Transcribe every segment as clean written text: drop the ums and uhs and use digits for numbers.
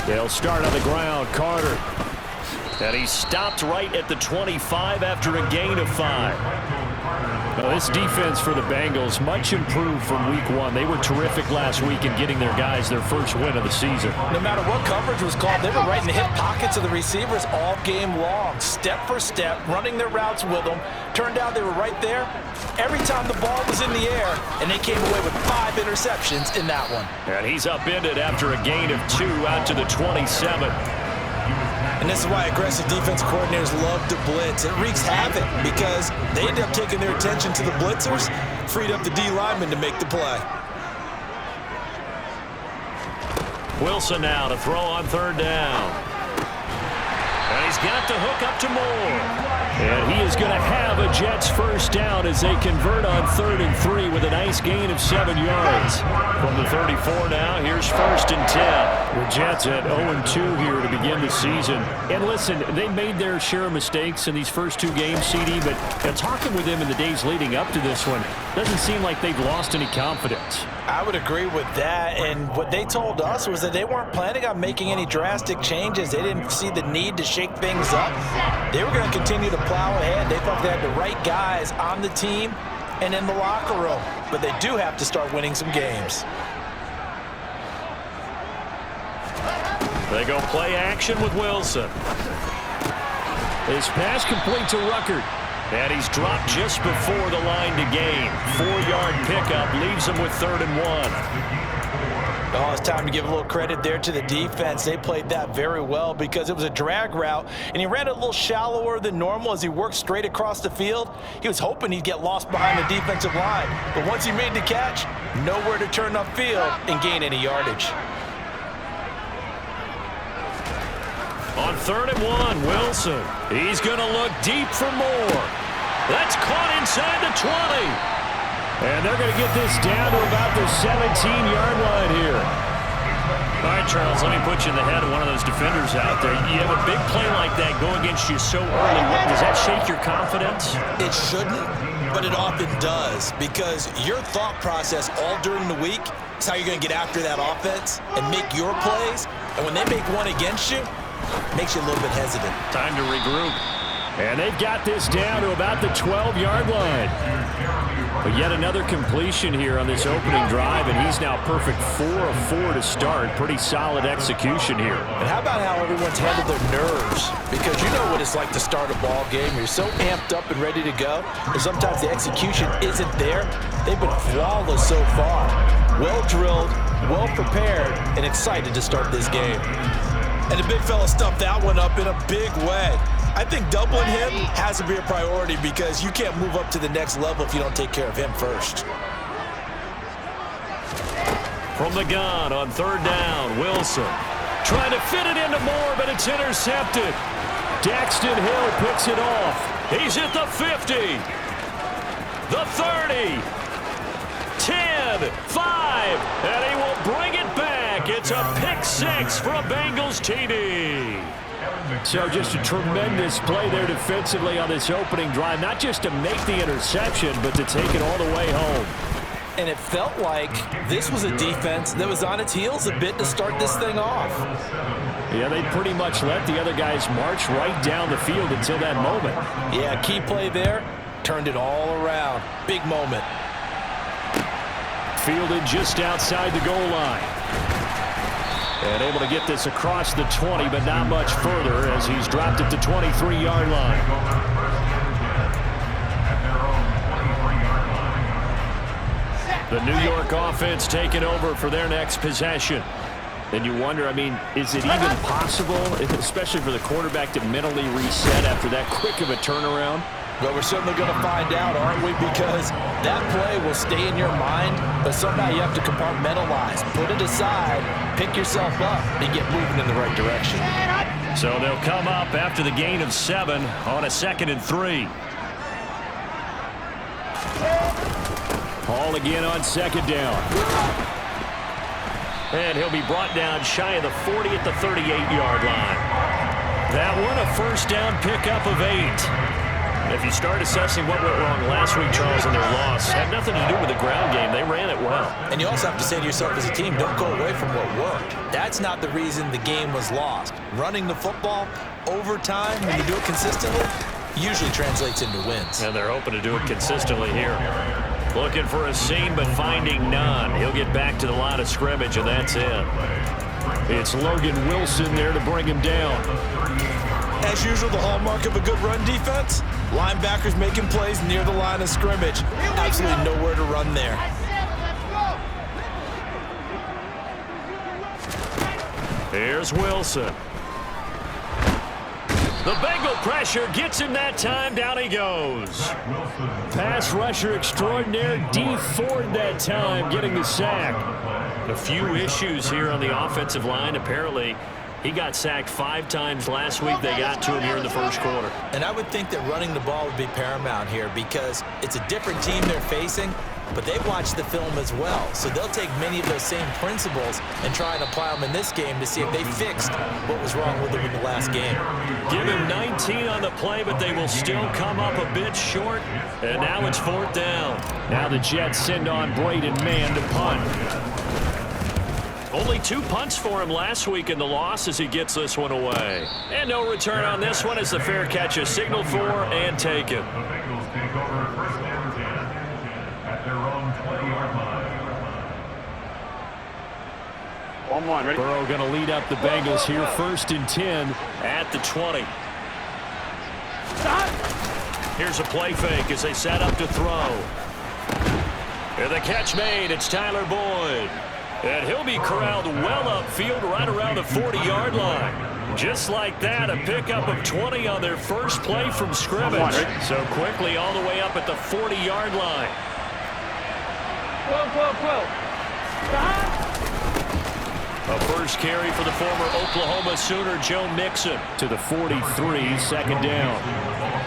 They'll start on the ground. Carter. And he stopped right at the 25 after a gain of 5. Well, this defense for the Bengals, much improved from week 1. They were terrific last week in getting their guys their first win of the season. No matter what coverage was called, they were right in the hip pockets of the receivers all game long, step for step, running their routes with them. Turned out they were right there every time the ball was in the air, and they came away with 5 interceptions in that one. And he's upended after a gain of 2 out to the 27. And this is why aggressive defense coordinators love to blitz. It wreaks havoc because they end up taking their attention to the blitzers, freed up the D lineman to make the play. Wilson now to throw on 3rd down. And he's got the hook up to Moore. And he is going to have a Jets first down as they convert on 3rd and 3 with a nice gain of 7 yards. From the 34 now, here's 1st and 10. The Jets at 0-2 here to begin the season. And listen, they made their share of mistakes in these first 2 games, CD, but talking with them in the days leading up to this one, doesn't seem like they've lost any confidence. I would agree with that, and what they told us was that they weren't planning on making any drastic changes. They didn't see the need to shake things up. They were going to continue to plow ahead. They thought they had the right guys on the team and in the locker room, but they do have to start winning some games. They go play action with Wilson. His pass complete to Ruckert. And he's dropped just before the line to gain. 4-yard pickup leaves him with 3rd and 1. Oh, it's time to give a little credit there to the defense. They played that very well because it was a drag route, and he ran it a little shallower than normal as he worked straight across the field. He was hoping he'd get lost behind the defensive line, but once he made the catch, nowhere to turn upfield and gain any yardage. On 3rd and 1, Wilson. He's going to look deep for Moore. That's caught inside the 20. And they're going to get this down to about the 17-yard line here. All right, Charles, let me put you in the head of one of those defenders out there. You have a big play like that go against you so early. Does that shake your confidence? It shouldn't, but it often does because your thought process all during the week is how you're going to get after that offense and make your plays. And when they make one against you, makes you a little bit hesitant. Time to regroup. And they've got this down to about the 12-yard line. But yet another completion here on this opening drive, and he's now perfect 4 of 4 to start. Pretty solid execution here. And how about how everyone's handled their nerves? Because you know what it's like to start a ball game. You're so amped up and ready to go, and sometimes the execution isn't there. They've been flawless so far. Well drilled, well prepared, and excited to start this game. And the big fella stuffed that one up in a big way. I think doubling him has to be a priority because you can't move up to the next level if you don't take care of him first. From the gun on 3rd down, Wilson trying to fit it into Moore, but it's intercepted. Daxton Hill picks it off. He's at the 50, the 30, 10, 5, and he will bring it back. It's a pick 6 for a Bengals TD. So just a tremendous play there defensively on this opening drive, not just to make the interception, but to take it all the way home. And it felt like this was a defense that was on its heels a bit to start this thing off. Yeah, they pretty much let the other guys march right down the field until that moment. Yeah, key play there, turned it all around. Big moment. Fielded just outside the goal line. And able to get this across the 20, but not much further as he's dropped it to 23-yard line. The New York offense taking over for their next possession. And you wonder, I mean, is it even possible, especially for the quarterback, to mentally reset after that quick of a turnaround? Well, we're certainly going to find out, aren't we? Because that play will stay in your mind, but somehow you have to compartmentalize. Put it aside, pick yourself up, and get moving in the right direction. So they'll come up after the gain of 7 on a 2nd and 3. Hall again on 2nd down. And he'll be brought down shy of the 40 at the 38-yard line. That one a first down pickup of 8. If you start assessing what went wrong last week, Charles, in their loss, had nothing to do with the ground game. They ran it well. And you also have to say to yourself as a team, don't go away from what worked. That's not the reason the game was lost. Running the football over time, when you do it consistently, usually translates into wins. And they're hoping to do it consistently here. Looking for a seam, but finding none. He'll get back to the line of scrimmage, and that's it. It's Logan Wilson there to bring him down. As usual, the hallmark of a good run defense, linebackers making plays near the line of scrimmage. Absolutely nowhere to run there. Here's Wilson. The Bengal pressure gets him that time. Down he goes. Pass rusher extraordinaire, D. Ford that time, getting the sack. A few issues here on the offensive line. Apparently, he got sacked 5 times last week. They got to him here in the first quarter. And I would think that running the ball would be paramount here because it's a different team they're facing, but they've watched the film as well. So they'll take many of those same principles and try and apply them in this game to see if they fixed what was wrong with them in the last game. Give him 19 on the play, but they will still come up a bit short. And now it's 4th down. Now the Jets send on Braden Mann to punt. Only 2 punts for him last week in the loss as he gets this one away. And no return on this one as the fair catch is signaled for and taken. Burrow going to lead up the Bengals here, 1st and 10 at the 20. Here's a play fake as they set up to throw. And the catch made. It's Tyler Boyd. And he'll be corralled well upfield right around the 40-yard line. Just like that, a pickup of 20 on their first play from scrimmage. So quickly all the way up at the 40-yard line. A first carry for the former Oklahoma Sooner, Joe Mixon, to the 43, 2nd down.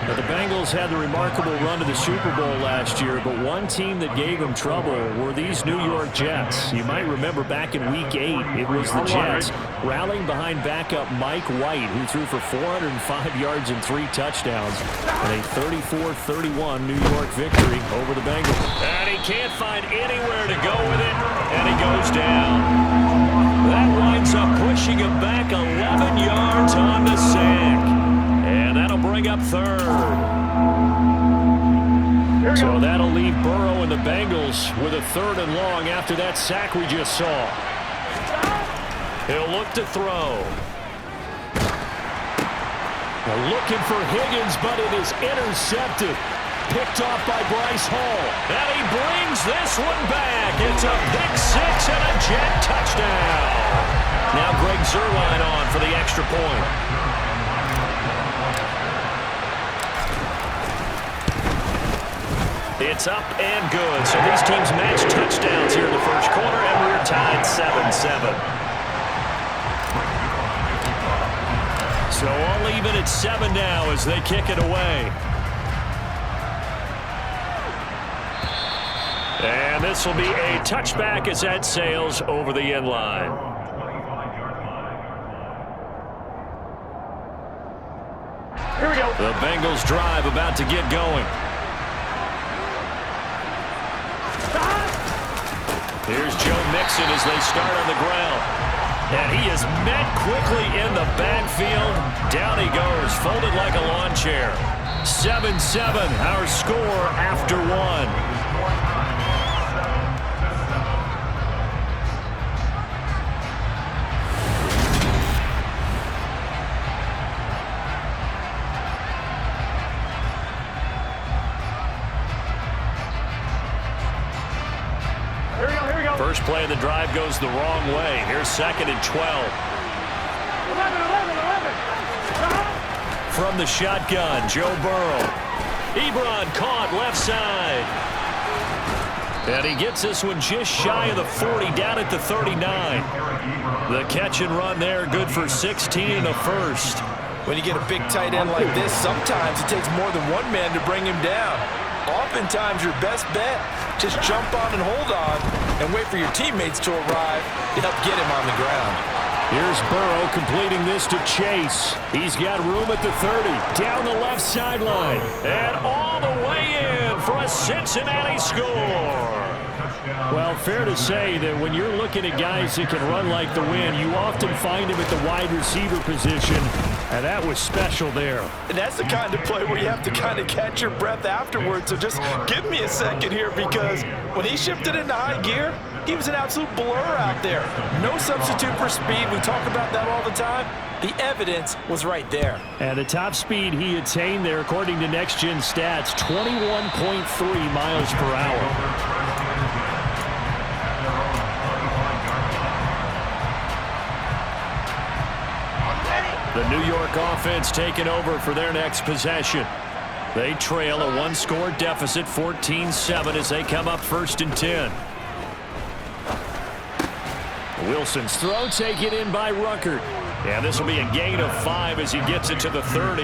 Now, the Bengals had the remarkable run to the Super Bowl last year, but one team that gave them trouble were these New York Jets. You might remember back in Week 8, it was the Jets rallying behind backup Mike White, who threw for 405 yards and 3 touchdowns, and a 34-31 New York victory over the Bengals. And he can't find anywhere to go with it, and he goes down. That winds up pushing him back 11 yards on the sack. And that'll bring up 3rd. So that'll leave Burrow and the Bengals with a 3rd and long after that sack we just saw. He'll look to throw. They're looking for Higgins, but it is intercepted. Picked off by Bryce Hall. And he brings this one back. It's a pick 6 and a Jet touchdown. Now Greg Zuerlein on for the extra point. It's up and good. So these teams match touchdowns here in the first quarter, and we're tied 7-7. So all even at 7 now as they kick it away. And this will be a touchback as that sails over the end line. Here we go. The Bengals drive about to get going. Here's Joe Mixon as they start on the ground. And he is met quickly in the backfield. Down he goes, folded like a lawn chair. 7-7, our score after 1. First play of the drive goes the wrong way. Here's 2nd and 12. 11. From the shotgun, Joe Burrow. Ebron caught left side. And he gets this one just shy of the 40, down at the 39. The catch and run there, good for 16 and a first. When you get a big tight end like this, sometimes it takes more than one man to bring him down. Oftentimes, your best bet, just jump on and hold on and wait for your teammates to arrive to help get him on the ground. Here's Burrow completing this to Chase. He's got room at the 30, down the left sideline, and all the way in for a Cincinnati score. Well, fair to say that when you're looking at guys that can run like the wind, you often find him at the wide receiver position, and that was special there. And that's the kind of play where you have to kind of catch your breath afterwards. So just give me a second here, because when he shifted into high gear, he was an absolute blur out there. No substitute for speed. We talk about that all the time. The evidence was right there. And the top speed he attained there, according to Next Gen Stats, 21.3 miles per hour. The New York offense taking over for their next possession. They trail a one-score deficit, 14-7, as they come up 1st and 10. Wilson's throw taken in by Ruckert. And this will be a gain of 5 as he gets it to the 30.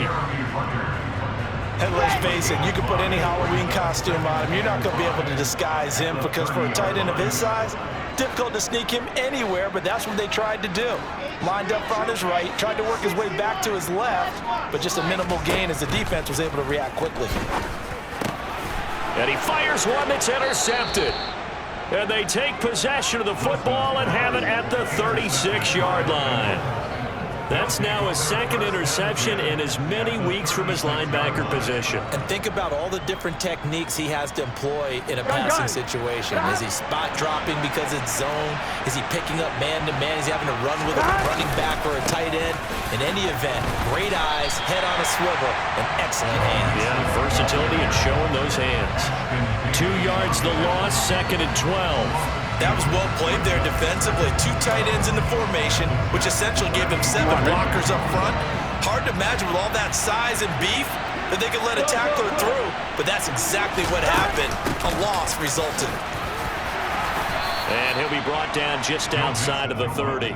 And let's face it, you can put any Halloween costume on him. You're not going to be able to disguise him, because for a tight end of his size, difficult to sneak him anywhere, but that's what they tried to do. Lined up on his right, tried to work his way back to his left, but just a minimal gain as the defense was able to react quickly. And he fires one that's intercepted. And they take possession of the football and have it at the 36-yard line. That's now his 2nd interception in as many weeks from his linebacker position. And think about all the different techniques he has to employ in a passing situation. Is he spot dropping because it's zone? Is he picking up man-to-man? Is he having to run with a running back or a tight end? In any event, great eyes, head on a swivel, and excellent hands. Yeah, versatility and showing those hands. 2 yards the loss, 2nd and 12. That was well played there defensively. 2 tight ends in the formation, which essentially gave them 7 blockers up front. Hard to imagine with all that size and beef that they could let a tackler through, but that's exactly what happened. A loss resulted. And he'll be brought down just outside of the 30.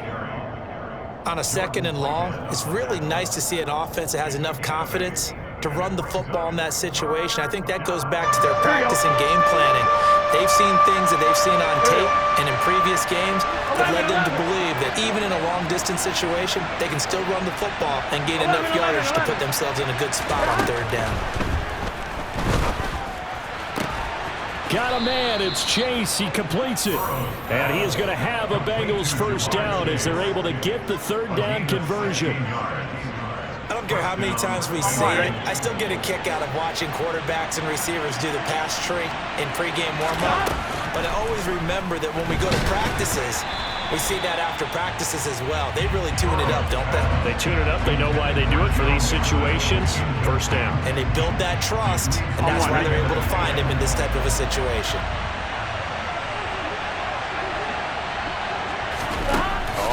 On a 2nd and long, it's really nice to see an offense that has enough confidence to run the football in that situation. I think that goes back to their practice and game planning. They've seen things that they've seen on tape and in previous games that led them to believe that even in a long-distance situation, they can still run the football and gain enough yardage to put themselves in a good spot on 3rd down. Got a man, it's Chase, he completes it. And he is going to have a Bengals 1st down as they're able to get the 3rd down conversion. I don't care how many times we see it, I still get a kick out of watching quarterbacks and receivers do the pass tree in pregame warm-up. But I always remember that when we go to practices, we see that after practices as well. They really tune it up, don't they? They tune it up. They know why they do it for these situations. 1st down. And they build that trust, and that's why they're able to find him in this type of a situation.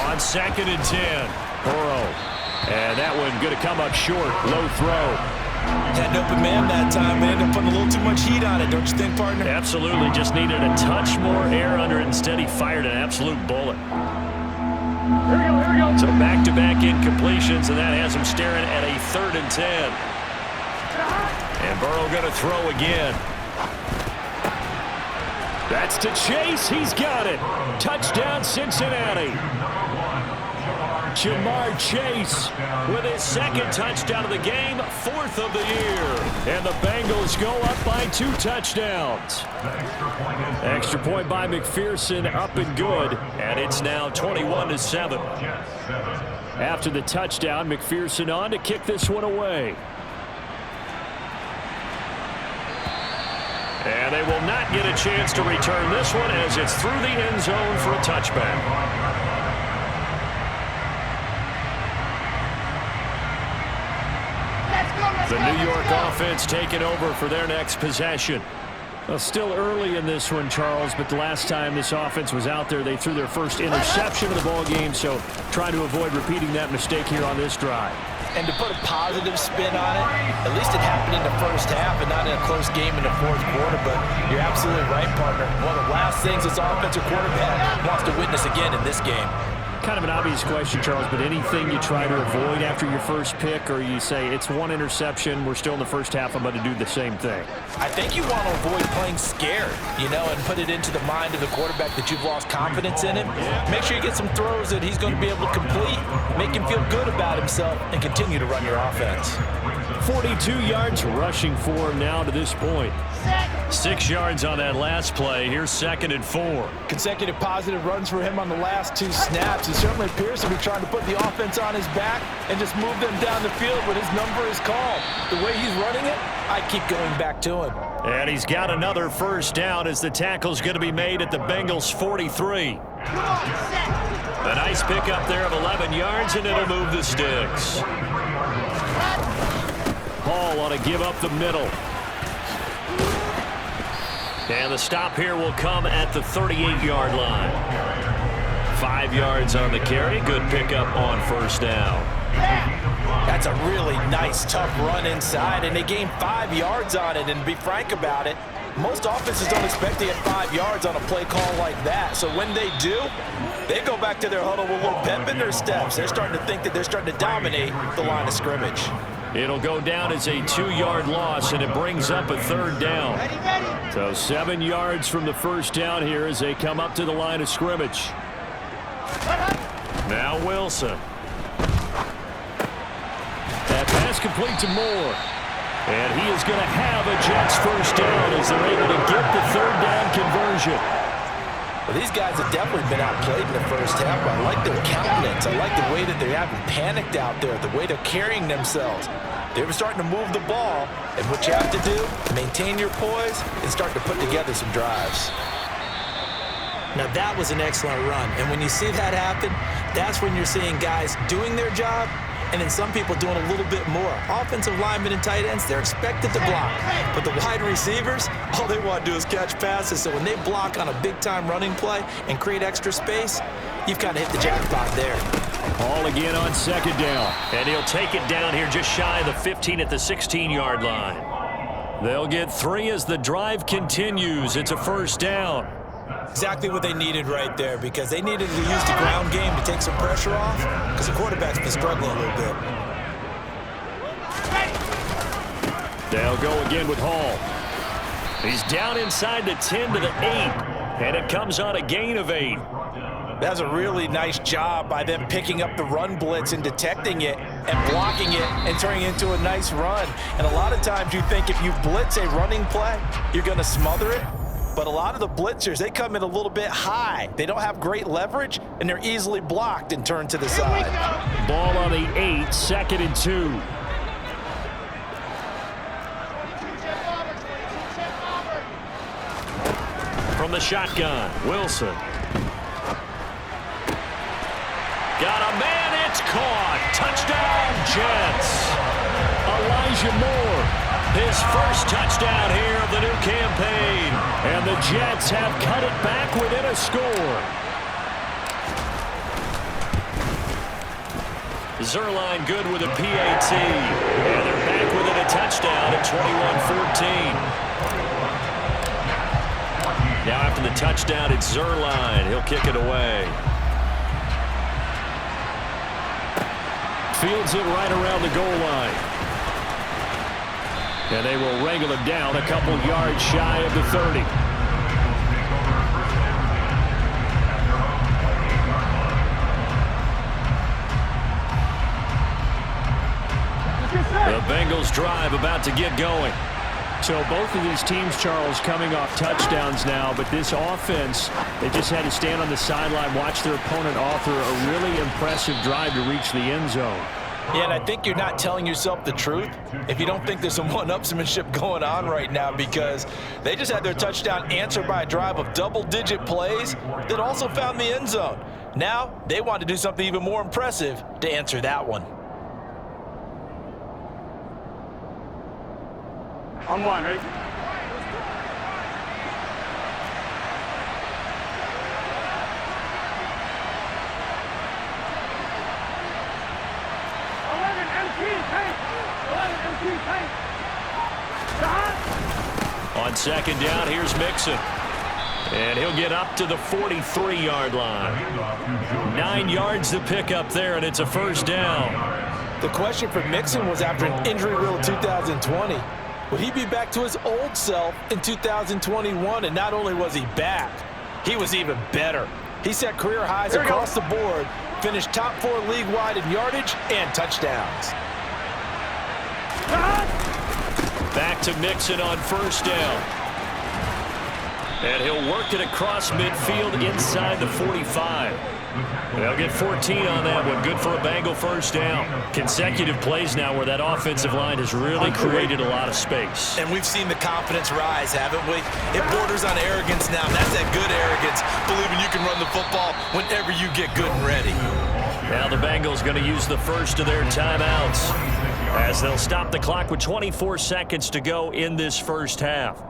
On 2nd and 10, Burrow. And that one going to come up short. Low throw. Had an open man that time. They ended up putting a little too much heat on it, don't you think, partner? Absolutely. Just needed a touch more air under it. Instead, he fired an absolute bullet. So back-to-back incompletions, and that has him staring at a 3rd and 10. And Burrow going to throw again. That's to Chase. He's got it. Touchdown, Cincinnati. Jamar Chase with his 2nd touchdown of the game, 4th of the year. And the Bengals go up by 2 touchdowns. Extra point by McPherson, up and good. And it's now 21-7. After the touchdown, McPherson on to kick this one away. And they will not get a chance to return this one as it's through the end zone for a touchback. The New York offense taking over for their next possession. Well, still early in this one, Charles, but the last time this offense was out there, they threw their first interception of the ball game, so try to avoid repeating that mistake here on this drive. And to put a positive spin on it, at least it happened in the 1st half and not in a close game in the 4th quarter, but you're absolutely right, partner. One of the last things this offensive quarterback wants to witness again in this game. Kind of an obvious question, Charles, but anything you try to avoid after your first pick, or you say it's one interception, we're still in the first half, I'm going to do the same thing? I think you want to avoid playing scared, and put it into the mind of the quarterback that you've lost confidence in him. Make sure you get some throws that he's going to be able to complete, make him feel good about himself, and continue to run your offense. 42 yards rushing for him now to this point. 6 yards on that last play. Here's 2nd and 4. Consecutive positive runs for him on the last 2 snaps. He certainly appears to be trying to put the offense on his back and just move them down the field when his number is called. The way he's running it, I keep going back to him. And he's got another first down as the tackle's going to be made at the Bengals' 43. A nice pickup there of 11 yards, and it'll move the sticks. Hall ought to give up the middle. And the stop here will come at the 38-yard line. 5 yards on the carry. Good pickup on first down. That's a really nice, tough run inside, and they gained 5 yards on it. And to be frank about it, most offenses don't expect to get 5 yards on a play call like that. So when they do, they go back to their huddle with a little pep in their steps. They're starting to think that they're starting to dominate the line of scrimmage. It'll go down as a 2-yard loss, and it brings up a 3rd down. So 7 yards from the first down here as they come up to the line of scrimmage. Now Wilson. That pass complete to Moore. And he is going to have a Jets first down as they're able to get the 3rd down conversion. Well, these guys have definitely been outplayed in the first half, but I like their countenance. I like the way that they haven't panicked out there, the way they're carrying themselves. They're starting to move the ball, and what you have to do, maintain your poise and start to put together some drives. Now, that was an excellent run, and when you see that happen, that's when you're seeing guys doing their job, and then some people doing a little bit more. Offensive linemen and tight ends, they're expected to block. But the wide receivers, all they want to do is catch passes. So when they block on a big-time running play and create extra space, you've kind of hit the jackpot there. Hall again on 2nd down. And he'll take it down here just shy of the 15 at the 16-yard line. They'll get 3 as the drive continues. It's a first down. Exactly what they needed right there, because they needed to use the ground game to take some pressure off, because the quarterback's been struggling a little bit. They'll go again with Hall. He's down inside the 10 to the 8, and it comes on a gain of 8. That's a really nice job by them picking up the run blitz and detecting it and blocking it and turning it into a nice run. And a lot of times you think if you blitz a running play, you're going to smother it. But a lot of the blitzers, they come in a little bit high. They don't have great leverage, and they're easily blocked and turned to the side. Ball on the 8, 2nd and 2. From the shotgun, Wilson. Got a man, it's caught. Touchdown, Jets. Elijah Moore. His first touchdown here of the new campaign. And the Jets have cut it back within a score. Zerline good with a PAT. And they're back within a touchdown at 21-14. Now after the touchdown, it's Zerline. He'll kick it away. Fields it right around the goal line. And they will wrangle him down a couple yards shy of the 30. The Bengals drive about to get going. So both of these teams, Charles, coming off touchdowns now, but this offense, they just had to stand on the sideline, watch their opponent author a really impressive drive to reach the end zone. Yeah, and I think you're not telling yourself the truth if you don't think there's some one-upsmanship going on right now, because they just had their touchdown answered by a drive of double-digit plays that also found the end zone. Now, they want to do something even more impressive to answer that one. On 1, ready? On 2nd down, here's Mixon. And he'll get up to the 43-yard line. 9 yards to pick up there, and it's a first down. The question for Mixon was after an injury-riddled 2020. Would he be back to his old self in 2021? And not only was he back, he was even better. He set career highs across the board, finished top 4 league-wide in yardage and touchdowns. Back to Mixon on first down. And he'll work it across midfield inside the 45. They'll get 14 on that one. Good for a Bengal first down. Consecutive plays now where that offensive line has really created a lot of space. And we've seen the confidence rise, haven't we? It borders on arrogance now. That's that good arrogance, believing you can run the football whenever you get good and ready. Now the Bengals going to use the first of their timeouts as they'll stop the clock with 24 seconds to go in this first half.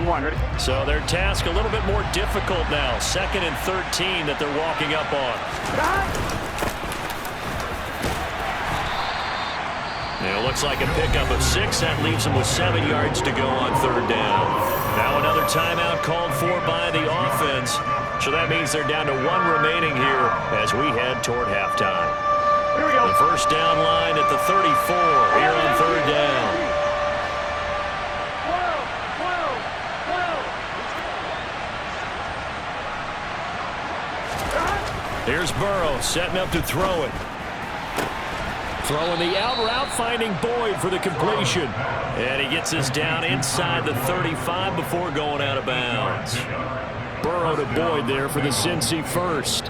Ready? So their task a little bit more difficult now. 2nd and 13 that they're walking up on. It looks like a pickup of 6. That leaves them with 7 yards to go on third down. Now another timeout called for by the offense. So that means they're down to 1 remaining here as we head toward halftime. Here we go. The first down line at the 34 here on third down. Here's Burrow setting up to throw it. Throwing the out route, finding Boyd for the completion. And he gets us down inside the 35 before going out of bounds. Burrow to Boyd there for the Cincy first.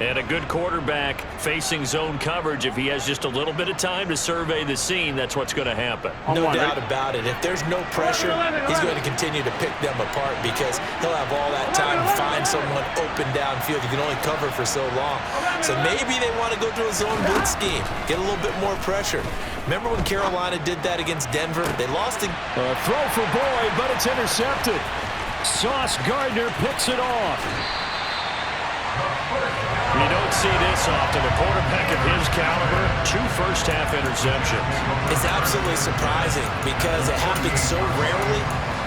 And a good quarterback facing zone coverage. If he has just a little bit of time to survey the scene, that's what's going to happen. No doubt about it. If there's no pressure, he's going to continue to pick them apart because he'll have all that time to find someone open downfield. He can only cover for so long. So maybe they want to go to a zone blitz scheme, get a little bit more pressure. Remember when Carolina did that against Denver? They lost it. Throw for Boyd, but it's intercepted. Sauce Gardner picks it off. You don't see this often. A quarterback of his caliber, 2 first-half interceptions. It's absolutely surprising because it happens so rarely.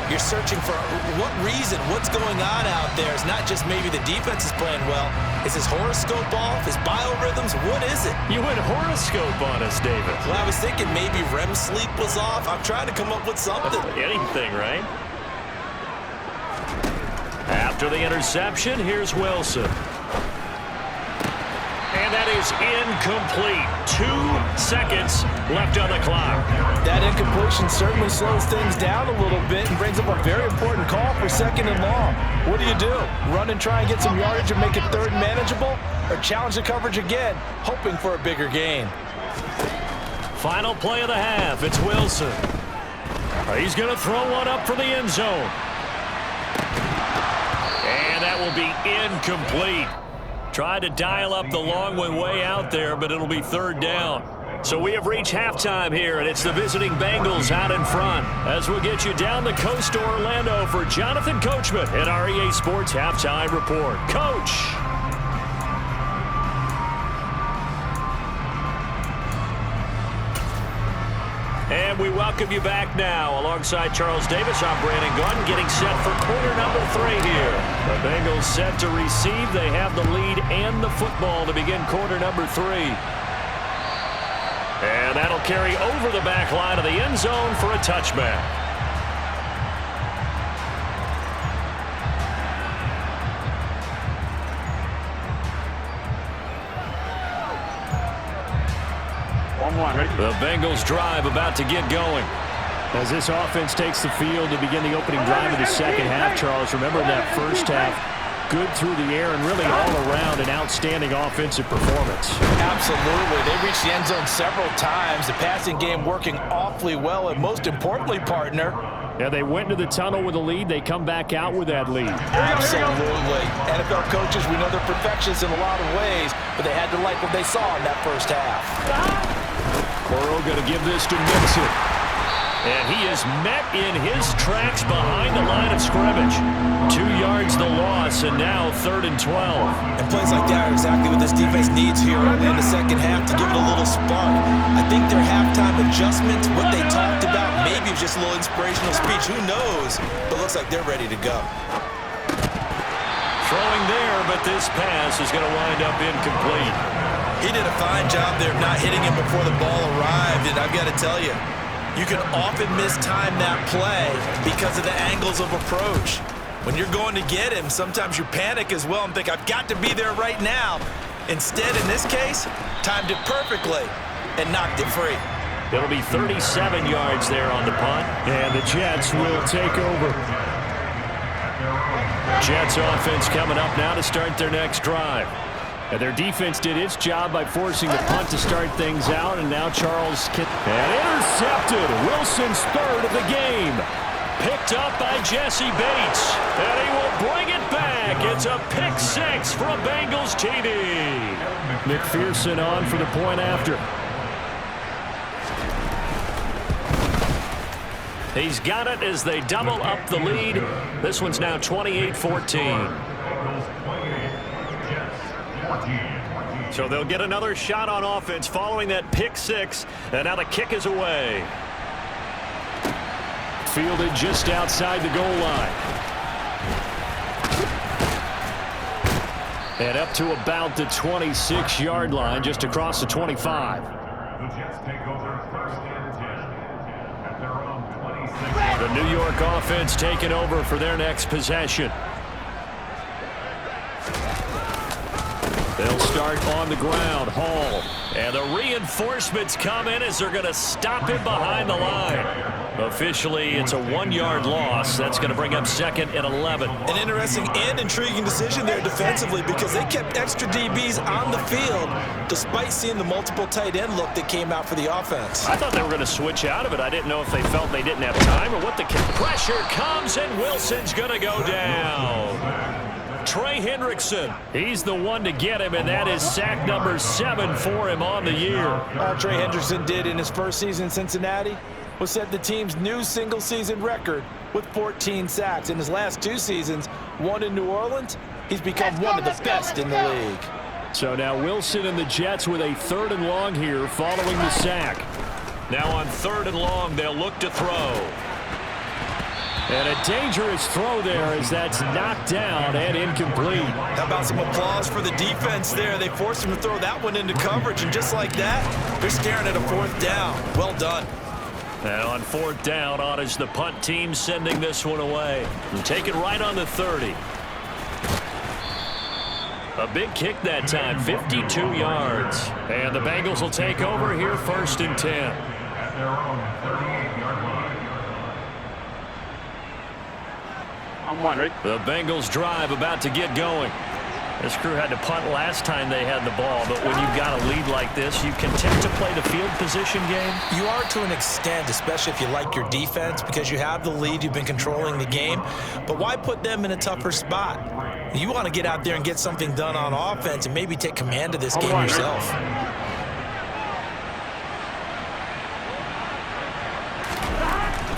You're searching for what reason, what's going on out there. It's not just maybe the defense is playing well. Is his horoscope off? His biorhythms? What is it? You went horoscope on us, David. Well, I was thinking maybe REM sleep was off. I'm trying to come up with something. Anything, right? After the interception, here's Wilson. And that is incomplete. 2 seconds left on the clock. That incompletion certainly slows things down a little bit and brings up a very important call for 2nd and long. What do you do? Run and try and get some yardage and make it 3rd and manageable? Or challenge the coverage again, hoping for a bigger gain? Final play of the half. It's Wilson. He's going to throw one up for the end zone. And that will be incomplete. Tried to dial up the long one way out there, but it'll be 3rd down. So we have reached halftime here, and it's the visiting Bengals out in front. As we'll get you down the coast to Orlando for Jonathan Coachman at our EA Sports Halftime Report. Coach! And we welcome you back now. Alongside Charles Davis, I'm Brandon Gordon, getting set for quarter number 3 here. The Bengals set to receive. They have the lead and the football to begin quarter number 3. And that'll carry over the back line of the end zone for a touchback. The Bengals drive about to get going. As this offense takes the field to begin the opening drive of the second half, Charles, remember that first half, good through the air and really all around an outstanding offensive performance. Absolutely. They reached the end zone several times. The passing game working awfully well, and most importantly, partner, yeah, they went into the tunnel with a lead. They come back out with that lead. Absolutely. NFL coaches, we know they're perfectionists in a lot of ways, but they had to like what they saw in that first half. Burrow going to give this to Mixon. And he is met in his tracks behind the line of scrimmage. 2 yards the loss, and now 3rd and 12. And plays like that are exactly what this defense needs here early in the second half to give it a little spark. I think their halftime adjustments, what they talked about, maybe it was just a little inspirational speech. Who knows? But it looks like they're ready to go. Throwing there, but this pass is going to wind up incomplete. He did a fine job there of not hitting him before the ball arrived, and I've got to tell you, you can often mistime that play because of the angles of approach. When you're going to get him, sometimes you panic as well and think, I've got to be there right now. Instead, in this case, timed it perfectly and knocked it free. It'll be 37 yards there on the punt, and the Jets will take over. Jets offense coming up now to start their next drive. And their defense did its job by forcing the punt to start things out, and now Charles and intercepted. Wilson's 3rd of the game. Picked up by Jesse Bates, and he will bring it back. It's a pick 6 for a Bengals TD. McPherson on for the point after. He's got it as they double up the lead. This one's now 28-14. So they'll get another shot on offense following that pick 6, and now the kick is away. Fielded just outside the goal line. And up to about the 26-yard line, just across the 25. The Jets take over 1st and 10 at their own 26. The New York offense taking over for their next possession. They'll start on the ground. Hall. And the reinforcements come in as they're going to stop him behind the line. Officially, it's a 1-yard loss. That's going to bring up 2nd and 11. An interesting and intriguing decision there defensively because they kept extra DBs on the field despite seeing the multiple tight end look that came out for the offense. I thought they were going to switch out of it. I didn't know if they felt they didn't have time or what the pressure comes, and Wilson's going to go down. Trey Hendrickson, he's the one to get him, and that is sack number 7 for him on the year. All Trey Hendrickson did in his first season in Cincinnati was set the team's new single-season record with 14 sacks. In his last 2 seasons, 1 in New Orleans, he's become one of the best in the league. So now Wilson and the Jets with a 3rd and long here following the sack. Now on 3rd and long, they'll look to throw. And a dangerous throw there as that's knocked down and incomplete. How about some applause for the defense there? They forced him to throw that one into coverage, and just like that, they're staring at a 4th down. Well done. And on 4th down, on is the punt team sending this one away. And take it right on the 30. A big kick that time, 52 yards. And the Bengals will take over here 1st and 10. At their own 38-yard line. I'm wondering. The Bengals drive about to get going. This crew had to punt last time they had the ball, but when you've got a lead like this, you can tend to play the field position game. You are to an extent, especially if you like your defense, because you have the lead, you've been controlling the game. But why put them in a tougher spot? You want to get out there and get something done on offense and maybe take command of this game yourself.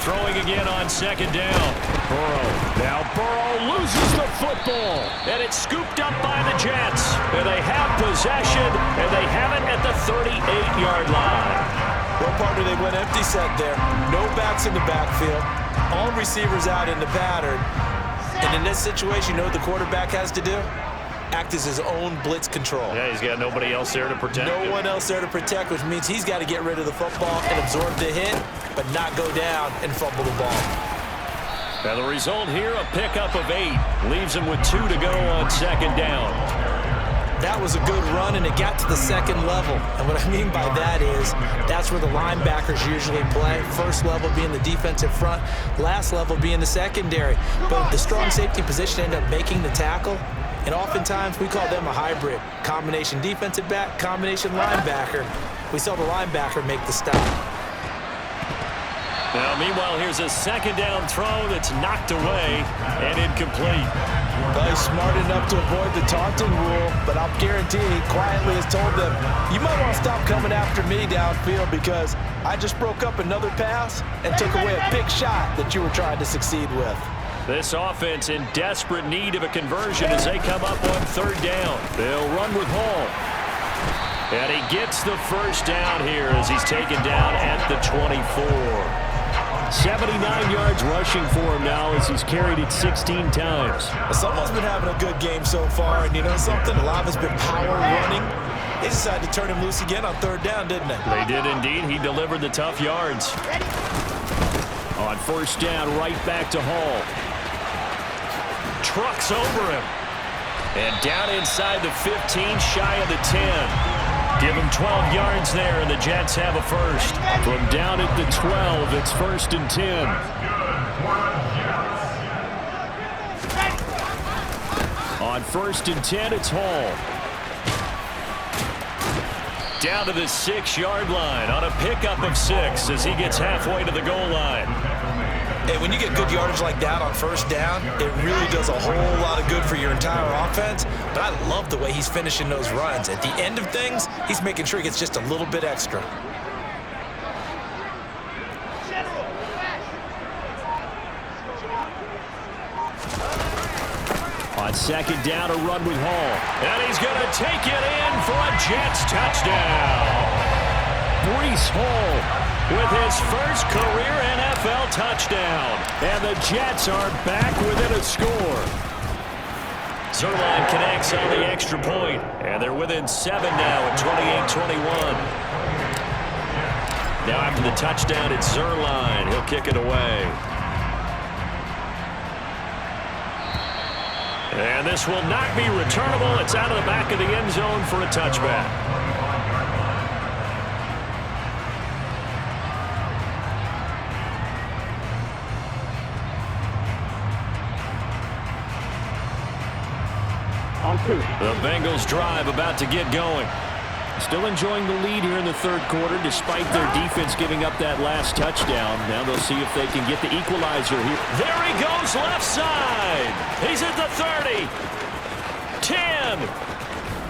Throwing again on 2nd down. Burrow. Now Burrow loses the football. And it's scooped up by the Jets. And they have possession, and they have it at the 38-yard line. Well, partner, they went empty set there. No backs in the backfield. All receivers out in the pattern. And in this situation, you know what the quarterback has to do? Act as his own blitz control. Yeah, he's got nobody else there to protect him. No one else there to protect, which means he's got to get rid of the football and absorb the hit, but not go down and fumble the ball. Now the result here, a pickup of 8. Leaves him with 2 to go on 2nd down. That was a good run, and it got to the 2nd level. And what I mean by that is that's where the linebackers usually play. First level being the defensive front, last level being the secondary. But the strong safety position ended up making the tackle. And oftentimes we call them a hybrid. Combination defensive back, combination linebacker. We saw the linebacker make the stop. Now, meanwhile, here's a 2nd down throw that's knocked away and incomplete. Well, he's smart enough to avoid the taunting rule, but I'll guarantee he quietly has told them, you might want to stop coming after me downfield because I just broke up another pass and took away a big shot that you were trying to succeed with. This offense in desperate need of a conversion as they come up on third down. They'll run with Hall. And he gets the first down here as he's taken down at the 24. 79 yards rushing for him now as he's carried it 16 times. Someone's been having a good game so far, and you know something? A lot of it's been power running. They decided to turn him loose again on third down, didn't they? They did indeed. He delivered the tough yards. On first down, right back to Hall. Trucks over him. And down inside the 15, shy of the 10. Give him 12 yards there, and the Jets have a first. From down at the 12, it's 1st and 10. On 1st and 10, it's Hall. Down to the 6-yard line on a pickup of 6 as he gets halfway to the goal line. Hey, when you get good yardage like that on first down, it really does a whole lot of good for your entire offense. But I love the way he's finishing those runs. At the end of things, he's making sure he gets just a little bit extra. On second down, a run with Hall. And he's going to take it in for a Jets touchdown. Breece Hall with his first career NFL touchdown. And the Jets are back within a score. Zerline connects on the extra point, and they're within 7 now at 28-21. Now after the touchdown, it's Zerline. He'll kick it away. And this will not be returnable. It's out of the back of the end zone for a touchback. The Bengals drive about to get going. Still enjoying the lead here in the third quarter despite their defense giving up that last touchdown. Now they'll see if they can get the equalizer here. There he goes left side. He's at the 30. 10.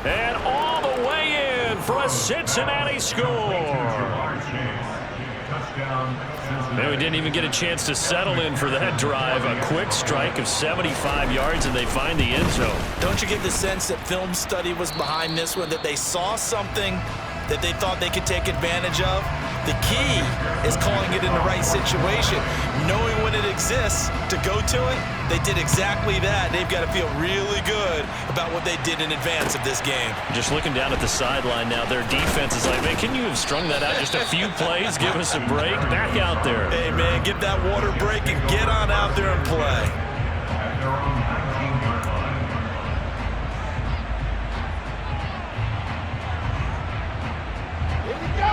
And all the way in for a Cincinnati score. And we didn't even get a chance to settle in for that drive. A quick strike of 75 yards, and they find the end zone. Don't you get the sense that film study was behind this one, that they saw something that they thought they could take advantage of? The key is calling it in the right situation, knowing when it exists to go to it. They did exactly that. They've got to feel really good about what they did in advance of this game. Just looking down at the sideline now, their defense is like, man, can you have strung that out just a few plays? Give us a break. Back out there. Hey, man, give that water break and get on out there and play.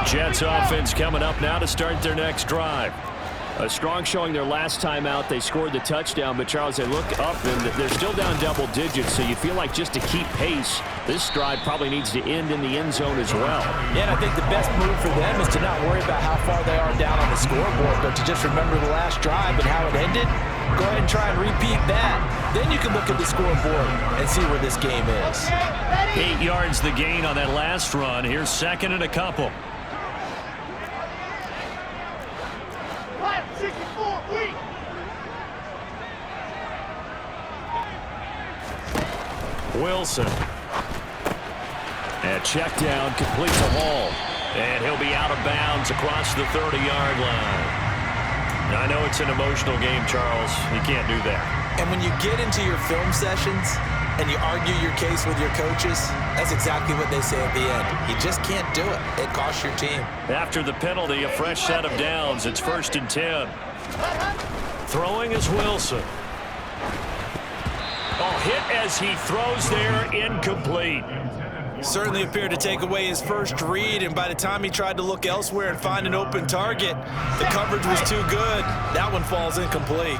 Jets offense coming up now to start their next drive. A strong showing their last time out. They scored the touchdown, but Charles, they look up and they're still down double digits, so you feel like just to keep pace, this drive probably needs to end in the end zone as well. Yeah, and I think the best move for them is to not worry about how far they are down on the scoreboard, but to just remember the last drive and how it ended. Go ahead and try and repeat that. Then you can look at the scoreboard and see where this game is. 8 yards the gain on that last run. Here's second and a couple. Wilson. And check down, complete to Hall. And he'll be out of bounds across the 30-yard line. Now, I know it's an emotional game, Charles. You can't do that. And when you get into your film sessions and you argue your case with your coaches, that's exactly what they say at the end. You just can't do it. It costs your team. After the penalty, a fresh set of downs. It's 1st and 10. Throwing is Wilson. Oh, hit as he throws there, incomplete. Certainly appeared to take away his first read, and by the time he tried to look elsewhere and find an open target, the coverage was too good. That one falls incomplete.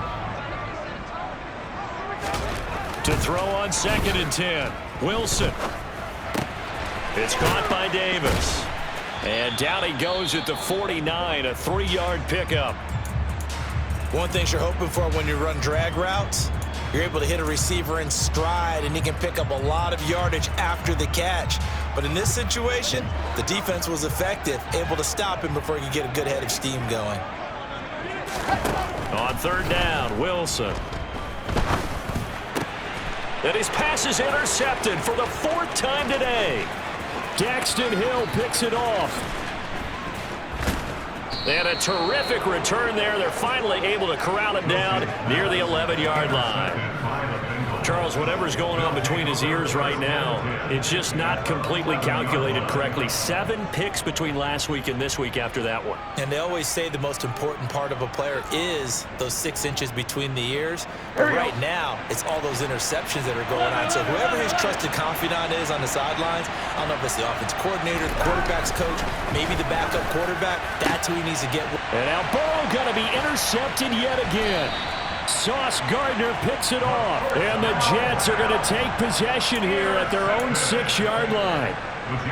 To throw on 2nd and 10. Wilson. It's caught by Davis. And down he goes at the 49, a 3-yard pickup. One thing you're hoping for when you run drag routes You're able to hit a receiver in stride, and he can pick up a lot of yardage after the catch. But in this situation, the defense was effective, able to stop him before he could get a good head of steam going. On third down, Wilson. And his pass is intercepted for the 4th time today. Daxton Hill picks it off. And a terrific return there. They're finally able to corral him down near the 11-yard line. Charles, whatever's going on between his ears right now, it's just not completely calculated correctly. 7 picks between last week and this week after that one. And they always say the most important part of a player is those 6 inches between the ears. But right now, it's all those interceptions that are going on. So whoever his trusted confidant is on the sidelines, I don't know if it's the offense coordinator, the quarterback's coach, maybe the backup quarterback, that's who he needs to get with. And now Burrow going to be intercepted yet again. Sauce Gardner picks it off. And the Jets are going to take possession here at their own 6-yard line.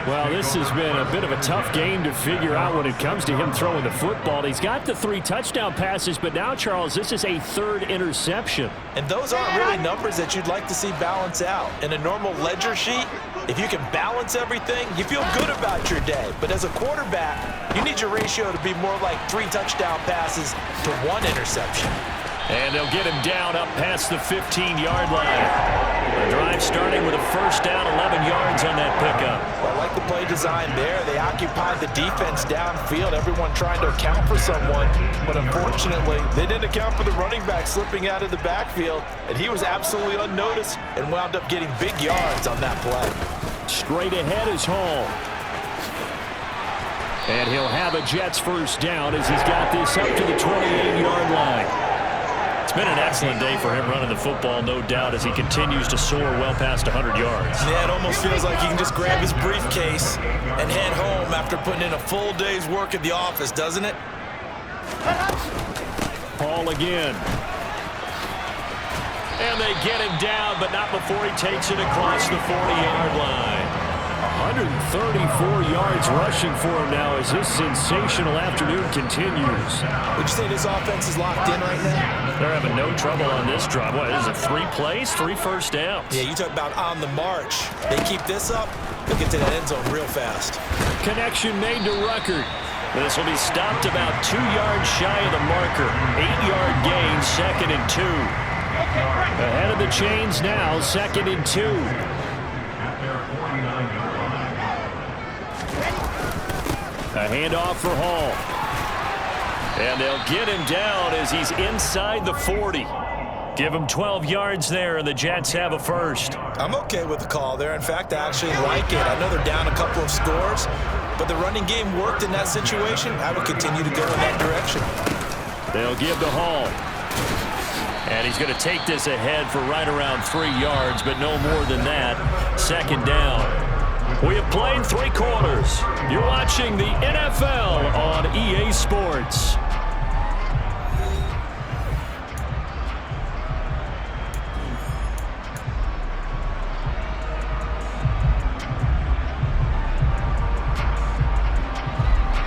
Well, this has been a bit of a tough game to figure out when it comes to him throwing the football. He's got the 3 touchdown passes, but now, Charles, this is a 3rd interception. And those aren't really numbers that you'd like to see balance out. In a normal ledger sheet, if you can balance everything, you feel good about your day. But as a quarterback, you need your ratio to be more like 3 touchdown passes to 1 interception. And they'll get him down up past the 15-yard line. The drive starting with a 1st down, 11 yards on that pickup. Well, I like the play design there. They occupied the defense downfield, everyone trying to account for someone. But unfortunately, they didn't account for the running back slipping out of the backfield, and he was absolutely unnoticed and wound up getting big yards on that play. Straight ahead is Hall. And he'll have a Jets 1st down as he's got this up to the 28-yard line. It's been an excellent day for him running the football, no doubt, as he continues to soar well past 100 yards. Yeah, it almost feels like he can just grab his briefcase and head home after putting in a full day's work at the office, doesn't it? Hall again. And they get him down, but not before he takes it across the 40-yard line. 134 yards rushing for him now as his sensational afternoon continues. Would you say this offense is locked in right now? They're having no trouble on this drive. What is it, 3 plays, 3 first downs? Yeah, you talk about on the march. They keep this up, they'll get to that end zone real fast. Connection made to Ruckert. This will be stopped about 2 yards shy of the marker. 8-yard gain, 2nd and 2. Ahead of the chains now, 2nd and 2. A handoff for Hall. And they'll get him down as he's inside the 40. Give him 12 yards there, and the Jets have a 1st. I'm okay with the call there. In fact, I actually like it. I know they're down a couple of scores, but the running game worked in that situation. I would continue to go in that direction. They'll give to Hall. And he's going to take this ahead for right around 3 yards, but no more than that. 2nd down. We have played 3 quarters. You're watching the NFL on EA Sports.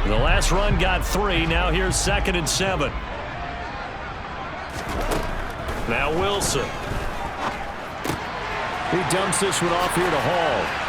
The last run got 3. Now here's 2nd and 7. Now Wilson. He dumps this one off here to Hall.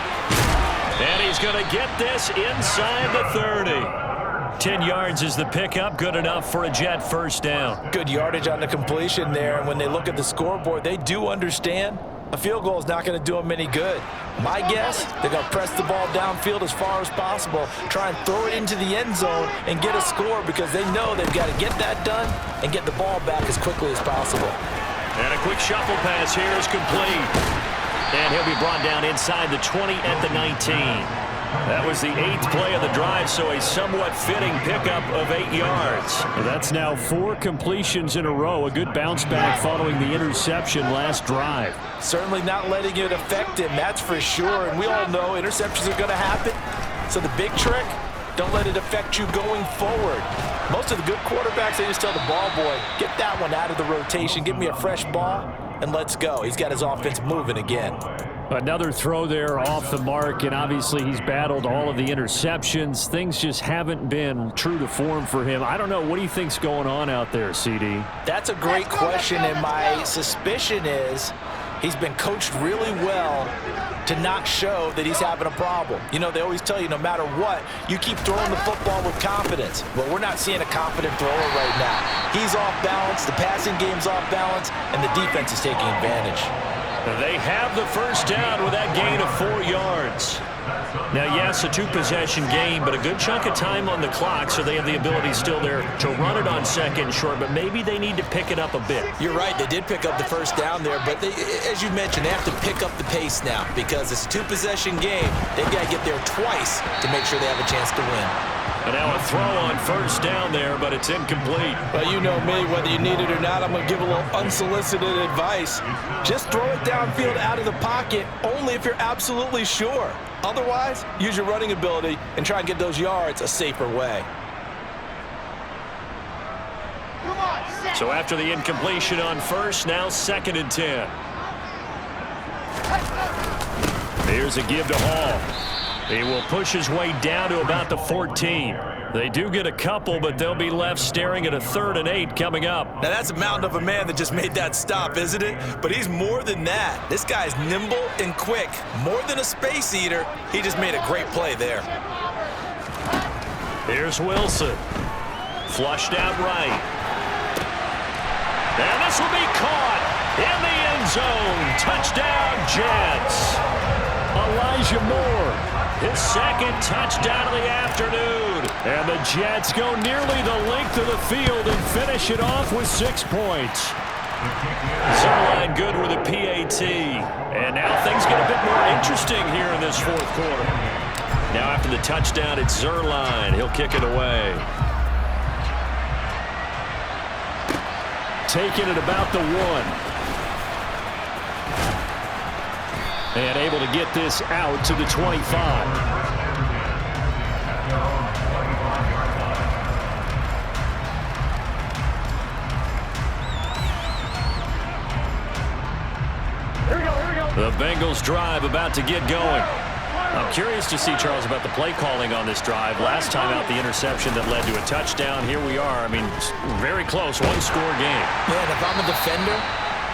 And he's going to get this inside the 30. 10 yards is the pickup. Good enough for a Jet 1st down. Good yardage on the completion there. And when they look at the scoreboard, they do understand a field goal is not going to do them any good. My guess, they're going to press the ball downfield as far as possible, try and throw it into the end zone and get a score because they know they've got to get that done and get the ball back as quickly as possible. And a quick shuffle pass here is complete. And he'll be brought down inside the 20 at the 19. That was the 8th play of the drive, so a somewhat fitting pickup of 8 yards. That's now 4 completions in a row. A good bounce back following the interception last drive. Certainly not letting it affect him, that's for sure. And we all know interceptions are going to happen. So the big trick, don't let it affect you going forward. Most of the good quarterbacks, they just tell the ball boy, get that one out of the rotation, give me a fresh ball, and let's go. He's got his offense moving again. Another throw there off the mark, and obviously he's battled all of the interceptions. Things just haven't been true to form for him. I don't know. What do you think's going on out there, CD? That's a great question, and my suspicion is he's been coached really well to not show that he's having a problem. You know, they always tell you no matter what, you keep throwing the football with confidence. Well, we're not seeing a confident thrower right now. He's off balance, the passing game's off balance, and the defense is taking advantage. They have the first down with that gain of 4 yards. Now, yes, a 2-possession game, but a good chunk of time on the clock, so they have the ability still there to run it on second and short, but maybe they need to pick it up a bit. You're right. They did pick up the first down there, but they, as you mentioned, they have to pick up the pace now because it's a 2-possession game. They've got to get there twice to make sure they have a chance to win. And now a throw on first down there, but it's incomplete. Well, you know me, whether you need it or not, I'm going to give a little unsolicited advice. Just throw it downfield out of the pocket, only if you're absolutely sure. Otherwise, use your running ability and try and get those yards a safer way. So after the incompletion on first, now 2nd and 10. Here's a give to Hall. He will push his way down to about the 14. They do get a couple, but they'll be left staring at a 3rd and 8 coming up. Now, that's a mountain of a man that just made that stop, isn't it? But he's more than that. This guy's nimble and quick. More than a space eater, he just made a great play there. Here's Wilson. Flushed out right. And this will be caught in the end zone. Touchdown, Jets. Elijah Moore. His 2nd touchdown of the afternoon. And the Jets go nearly the length of the field and finish it off with 6 points. Zerline good with a PAT. And now things get a bit more interesting here in this 4th quarter. Now after the touchdown, it's Zerline. He'll kick it away. Taking it about the 1. And able to get this out to the 25. The Bengals drive about to get going. I'm curious to see, Charles, about the play calling on this drive. Last time out, the interception that led to a touchdown. Here we are. I mean, very close, 1-score game. Man, if I'm a defender,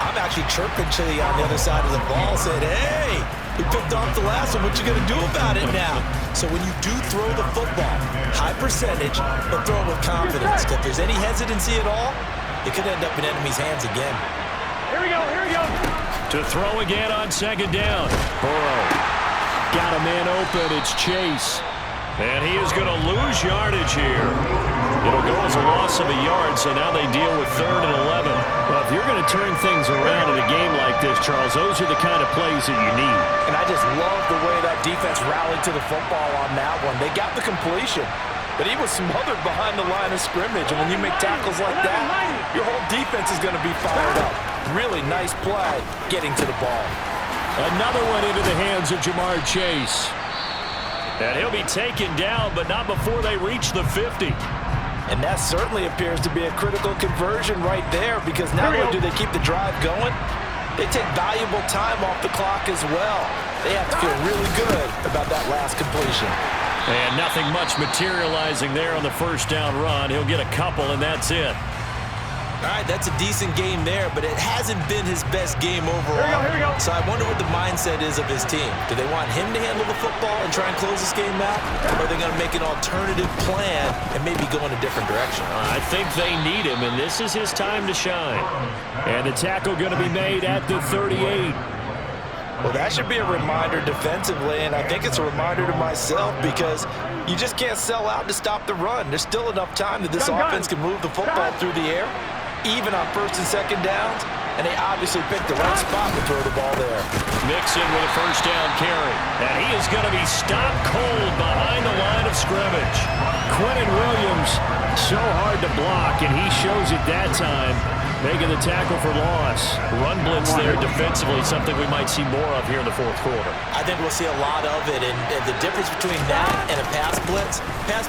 I'm actually chirping to you on the other side of the ball, saying, hey, we picked off the last one. What you going to do about it now? So when you do throw the football, high percentage, but throw it with confidence. If there's any hesitancy at all, it could end up in enemy's hands again. Here we go, here we go. To throw again on 2nd down. Burrow got a man open. It's Chase. And he is going to lose yardage here. It'll go as a loss of a yard, so now they deal with 3rd and 11. Well, if you're going to turn things around in a game like this, Charles, those are the kind of plays that you need. And I just love the way that defense rallied to the football on that one. They got the completion, but he was smothered behind the line of scrimmage. And when you make tackles like that, your whole defense is going to be fired up. Really nice play getting to the ball. Another one into the hands of Jamar Chase. And he'll be taken down, but not before they reach the 50. And that certainly appears to be a critical conversion right there, because not only do they keep the drive going, they take valuable time off the clock as well. They have to feel really good about that last completion. And nothing much materializing there on the 1st down run. He'll get a couple, and that's it. All right, that's a decent game there, but it hasn't been his best game overall. Here we go. So I wonder what the mindset is of his team. Do they want him to handle the football and try and close this game out? Or are they going to make an alternative plan and maybe go in a different direction? I think they need him, and this is his time to shine. And the tackle going to be made at the 38. Well, that should be a reminder defensively, and I think it's a reminder to myself, because you just can't sell out to stop the run. There's still enough time that this offense can move the football through the air, even on 1st and 2nd downs, and they obviously picked the right spot to throw the ball there. Mixon with a 1st down carry, and he is going to be stopped cold behind the line of scrimmage. Quentin Williams, so hard to block, and he shows it that time. Making the tackle for loss. Run blitz there defensively, something we might see more of here in the fourth quarter. I think we'll see a lot of it, and the difference between that and a pass blitz,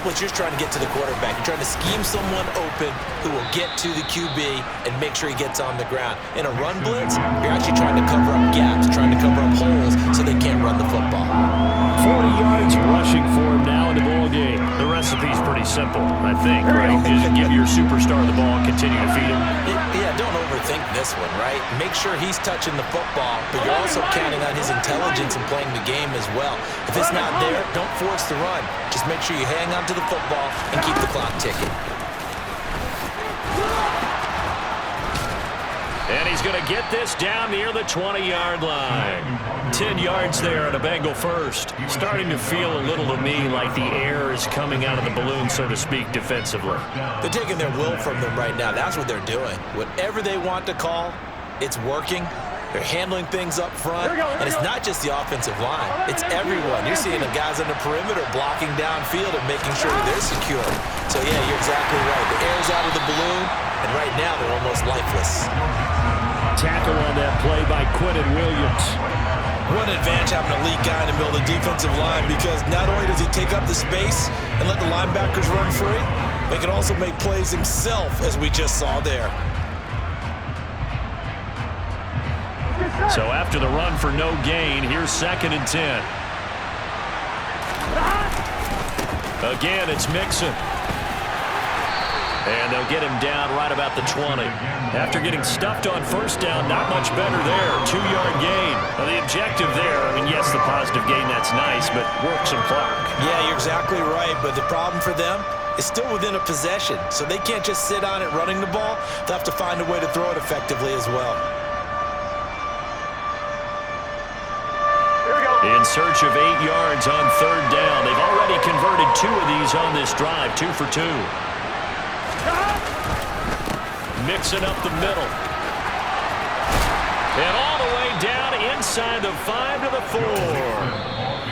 you're just trying to get to the quarterback. You're trying to scheme someone open who will get to the QB and make sure he gets on the ground. In a run blitz, you're actually trying to cover up gaps, trying to cover up holes so they can't run the football. 40 yards rushing for him now in the ball game. The recipe's pretty simple, I think, right? Just give your superstar the ball and continue to feed him. Yeah, don't overthink this one, right? Make sure he's touching the football, but you're also counting on his intelligence and playing the game as well. If it's not there, don't force the run. Just make sure you hang on to the football and keep the clock ticking. And he's going to get this down near the 20-yard line. 10 yards there at a Bengal first. Starting to feel a little to me like the air is coming out of the balloon, so to speak, defensively. They're taking their will from them right now. That's what they're doing. Whatever they want to call, it's working. They're handling things up front, and it's not just the offensive line. It's everyone. You're seeing the guys on the perimeter blocking downfield and making sure they're secure. So, yeah, you're exactly right. The air's out of the balloon, and right now they're almost lifeless. Tackle on that play by Quinton Williams. One advantage having a elite guy in the middle of the defensive line, because not only does he take up the space and let the linebackers run free, but he can also make plays himself, as we just saw there. So after the run for no gain, here's 2nd and 10. Again, it's Mixon. And they'll get him down right about the 20. After getting stuffed on first down, not much better there. 2-yard gain. Well, the objective there, I mean, yes, the positive gain, that's nice, but work some clock. Yeah, you're exactly right, but the problem for them is still within a possession, so they can't just sit on it running the ball. They'll have to find a way to throw it effectively as well. In search of 8 yards on 3rd down. They've already converted 2 of these on this drive, 2 for 2. Mixing up the middle. And all the way down inside the 5 to the 4.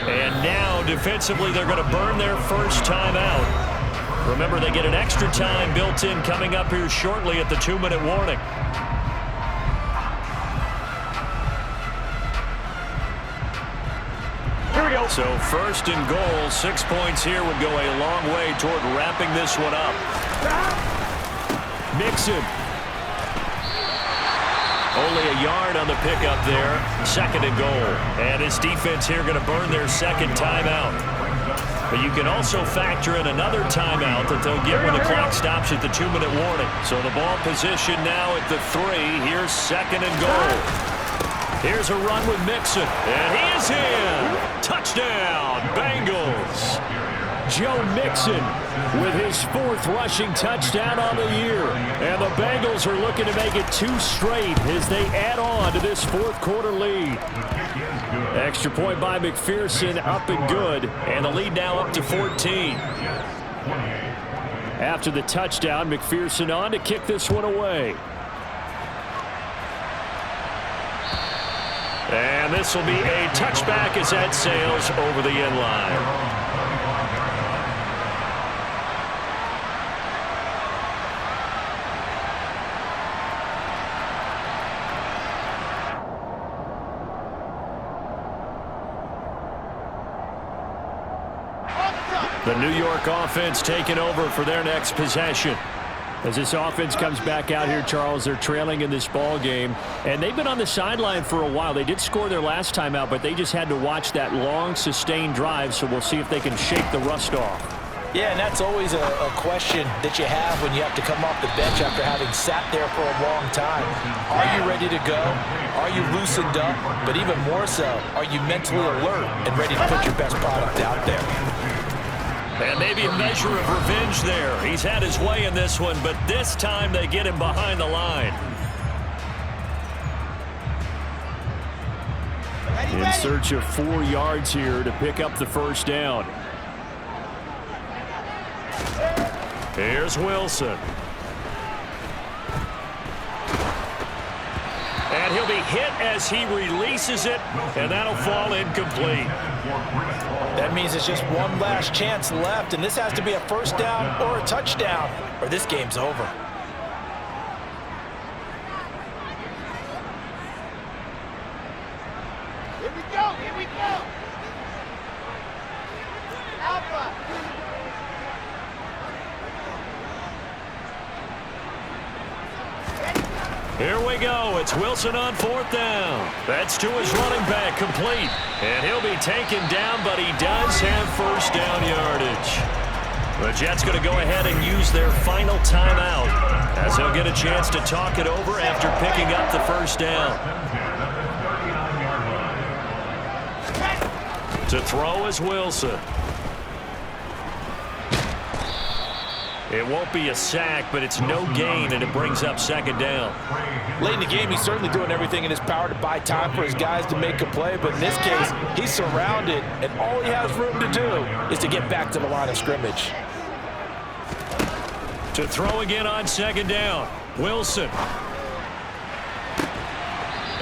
And now defensively they're going to burn their first time out. Remember, they get an extra time built in coming up here shortly at the 2-minute warning. So 1st and goal, 6 points here would go a long way toward wrapping this one up. Mixon. Only a yard on the pickup there. 2nd and goal. And his defense here going to burn their 2nd timeout. But you can also factor in another timeout that they'll get when the clock stops at the 2-minute warning. So the ball position now at the 3. Here's 2nd and goal. Here's a run with Mixon, and he is in. Touchdown, Bengals. Joe Mixon with his 4th rushing touchdown on the year. And the Bengals are looking to make it 2 straight as they add on to this 4th quarter lead. Extra point by McPherson, up and good. And the lead now up to 14. After the touchdown, McPherson on to kick this one away. And this will be a touchback as that sails over the end line. The New York offense taking over for their next possession. As this offense comes back out here, Charles, they're trailing in this ball game, and they've been on the sideline for a while. They did score their last time out, but they just had to watch that long, sustained drive, so we'll see if they can shake the rust off. Yeah, and that's always a question that you have when you have to come off the bench after having sat there for a long time. Are you ready to go? Are you loosened up? But even more so, are you mentally alert and ready to put your best product out there? And maybe a measure of revenge there. He's had his way in this one, but this time they get him behind the line. In search of 4 yards here to pick up the first down. Here's Wilson. And he'll be hit as he releases it, and that'll fall incomplete. That means it's just one last chance left, and this has to be a first down or a touchdown, or this game's over. Here we go. It's Wilson on 4th down. That's to his running back, complete. And he'll be taken down, but he does have first down yardage. The Jets going to go ahead and use their final timeout as they'll get a chance to talk it over after picking up the first down. To throw is Wilson. It won't be a sack, but it's no gain, and it brings up 2nd down. Late in the game, he's certainly doing everything in his power to buy time for his guys to make a play, but in this case, he's surrounded, and all he has room to do is to get back to the line of scrimmage. To throw again on 2nd down, Wilson.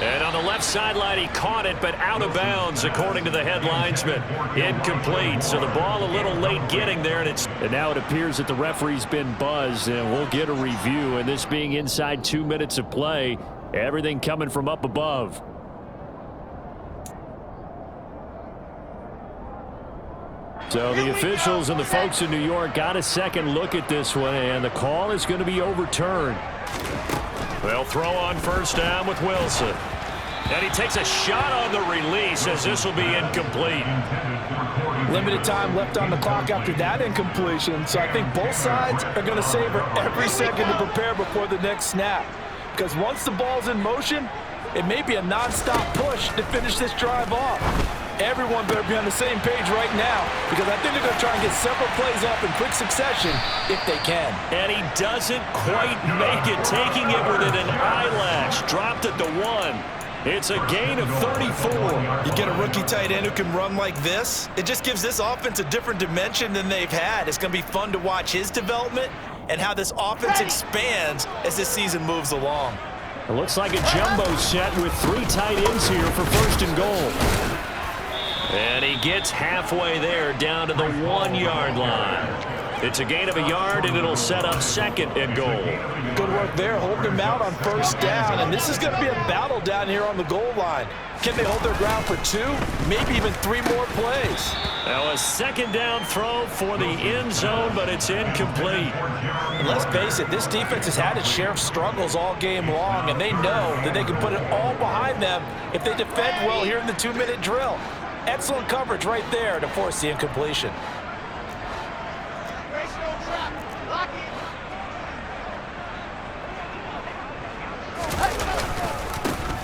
And on the left sideline, he caught it, but out of bounds, according to the head linesman. Incomplete. So the ball a little late getting there, and now it appears that the referee's been buzzed, and we'll get a review. And this being inside 2 minutes of play, everything coming from up above. So the officials and the folks in New York got a second look at this one, and the call is going to be overturned. They'll throw on 1st down with Wilson. And he takes a shot on the release as this will be incomplete. Limited time left on the clock after that incompletion, so I think both sides are going to savor every second to prepare before the next snap. Because once the ball's in motion, it may be a nonstop push to finish this drive off. Everyone better be on the same page right now, because I think they're going to try and get several plays off in quick succession if they can. And he doesn't quite make it, taking it within an eyelash. Dropped at the 1. It's a gain of 34. You get a rookie tight end who can run like this, it just gives this offense a different dimension than they've had. It's going to be fun to watch his development and how this offense expands as this season moves along. It looks like a jumbo set with 3 tight ends here for 1st and goal. And he gets halfway there, down to the 1-yard line. It's a gain of a yard, and it'll set up 2nd and goal. Good work there, holding him out on 1st down, and this is going to be a battle down here on the goal line. Can they hold their ground for 2, maybe even 3 more plays? Now a 2nd down throw for the end zone, but it's incomplete. And let's face it, this defense has had its share of struggles all game long, and they know that they can put it all behind them if they defend well here in the 2-minute drill. Excellent coverage right there to force the incompletion.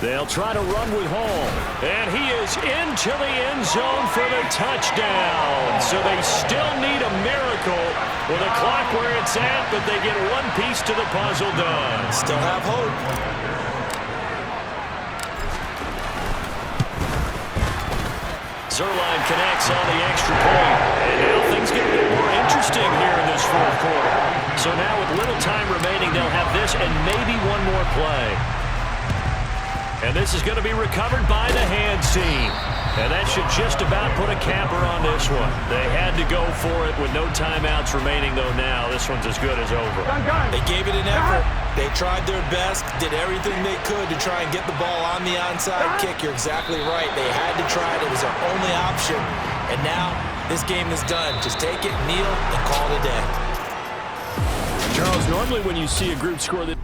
They'll try to run with Hall. And he is into the end zone for the touchdown. So they still need a miracle with a clock where it's at, but they get one piece to the puzzle done. Still have hope. Zerline connects on the extra point. And now things get a bit more interesting here in this 4th quarter. So now with little time remaining, they'll have this and maybe one more play. And this is going to be recovered by the hands team. And that should just about put a capper on this one. They had to go for it with no timeouts remaining, though now this one's as good as over. They gave it an effort. They tried their best, did everything they could to try and get the ball on the onside kick. You're exactly right. They had to try it. It was their only option. And now this game is done. Just take it, kneel, and call it a day. Charles, normally when you see a group score that